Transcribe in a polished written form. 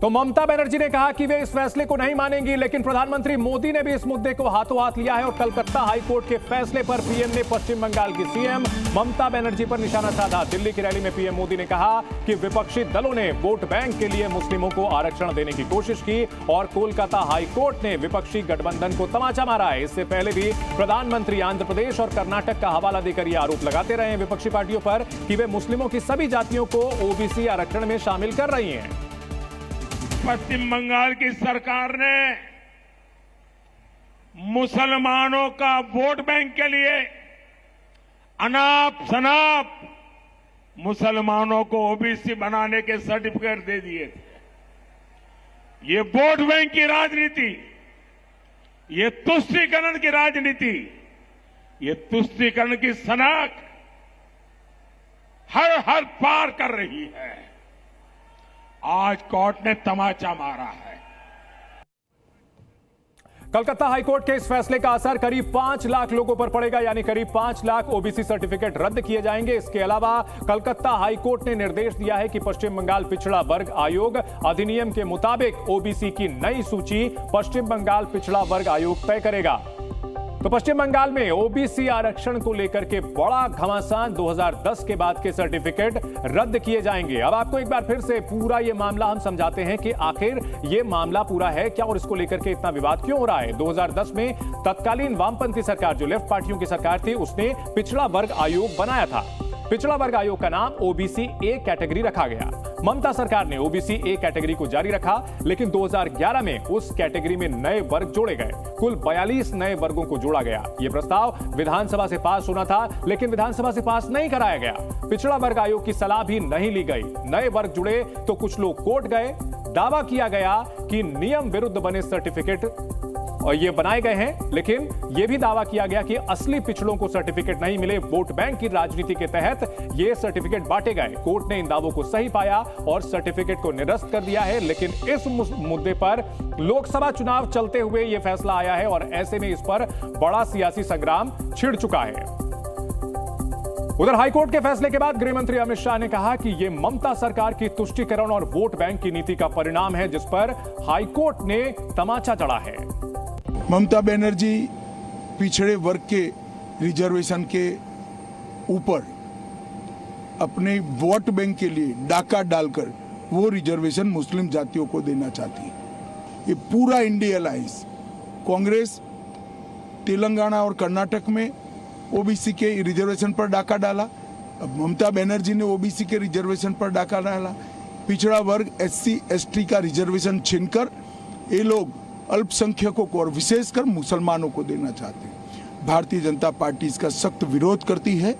तो ममता बनर्जी ने कहा कि वे इस फैसले को नहीं मानेंगी, लेकिन प्रधानमंत्री मोदी ने भी इस मुद्दे को हाथों हाथ लिया है और कलकत्ता हाईकोर्ट के फैसले पर पीएम ने पश्चिम बंगाल की सीएम ममता बनर्जी पर निशाना साधा। दिल्ली की रैली में पीएम मोदी ने कहा कि विपक्षी दलों ने वोट बैंक के लिए मुस्लिमों को आरक्षण देने की कोशिश की और कोलकाता हाईकोर्ट ने विपक्षी गठबंधन को तमाचा मारा है। इससे पहले भी प्रधानमंत्री आंध्र प्रदेश और कर्नाटक का हवाला देकर यह आरोप लगाते रहे हैं विपक्षी पार्टियों पर कि वे मुस्लिमों की सभी जातियों को ओबीसी आरक्षण में शामिल कर रही हैं। पश्चिम बंगाल की सरकार ने मुसलमानों का वोट बैंक के लिए अनाप शनाप मुसलमानों को ओबीसी बनाने के सर्टिफिकेट दे दिए थे। ये वोट बैंक की राजनीति, ये तुष्टीकरण की राजनीति, ये तुष्टीकरण की सनक हर पार कर रही है। आज कोर्ट ने तमाचा मारा है। कलकत्ता हाईकोर्ट के इस फैसले का असर करीब 5 लाख लोगों पर पड़ेगा, यानी करीब 5 लाख ओबीसी सर्टिफिकेट रद्द किए जाएंगे। इसके अलावा कलकत्ता हाईकोर्ट ने निर्देश दिया है कि पश्चिम बंगाल पिछड़ा वर्ग आयोग अधिनियम के मुताबिक ओबीसी की नई सूची पश्चिम बंगाल पिछड़ा वर्ग आयोग तय करेगा। तो पश्चिम बंगाल में ओबीसी आरक्षण को लेकर के बड़ा घमासान, 2010 के बाद के सर्टिफिकेट रद्द किए जाएंगे। अब आपको एक बार फिर से पूरा ये मामला हम समझाते हैं कि आखिर ये मामला पूरा है क्या और इसको लेकर के इतना विवाद क्यों हो रहा है। 2010 में तत्कालीन वामपंथी सरकार, जो लेफ्ट पार्टियों की सरकार थी, उसने पिछड़ा वर्ग आयोग बनाया था। पिछड़ा वर्ग आयोग का नाम ओबीसी ए कैटेगरी रखा गया। ममता सरकार ने ओबीसी ए कैटेगरी को जारी रखा, लेकिन 2011 में उस कैटेगरी में नए वर्ग जोड़े गए। कुल 42 नए वर्गों को जोड़ा गया। यह प्रस्ताव विधानसभा से पास होना था, लेकिन विधानसभा से पास नहीं कराया गया। पिछड़ा वर्ग आयोग की सलाह भी नहीं ली गई। नए वर्ग जुड़े तो कुछ लोग कोर्ट गए। दावा किया गया कि नियम विरुद्ध बने सर्टिफिकेट और ये बनाए गए हैं, लेकिन यह भी दावा किया गया कि असली पिछड़ों को सर्टिफिकेट नहीं मिले। वोट बैंक की राजनीति के तहत ये सर्टिफिकेट बांटे गए। कोर्ट ने इन दावों को सही पाया और सर्टिफिकेट को निरस्त कर दिया है, लेकिन इस मुद्दे पर लोकसभा चुनाव चलते हुए यह फैसला आया है और ऐसे में इस पर बड़ा सियासी संग्राम छिड़ चुका है। उधर हाईकोर्ट के फैसले के बाद गृह मंत्री अमित शाह ने कहा कि यह ममता सरकार की तुष्टीकरण और वोट बैंक की नीति का परिणाम है, जिस पर हाईकोर्ट ने तमाचा जड़ा है। ममता बनर्जी पिछड़े वर्ग के रिजर्वेशन के ऊपर अपने वोट बैंक के लिए डाका डालकर वो रिजर्वेशन मुस्लिम जातियों को देना चाहती है। ये पूरा इंडिया अलायंस, कांग्रेस तेलंगाना और कर्नाटक में ओबीसी के रिजर्वेशन पर डाका डाला, अब ममता बनर्जी ने ओबीसी के रिजर्वेशन पर डाका डाला। पिछड़ा वर्ग एससी एसटी का रिजर्वेशन छीनकर ये लोग अल्पसंख्यकों को और विशेषकर मुसलमानों को देना चाहते हैं। भारतीय जनता पार्टी इसका सख्त विरोध करती है।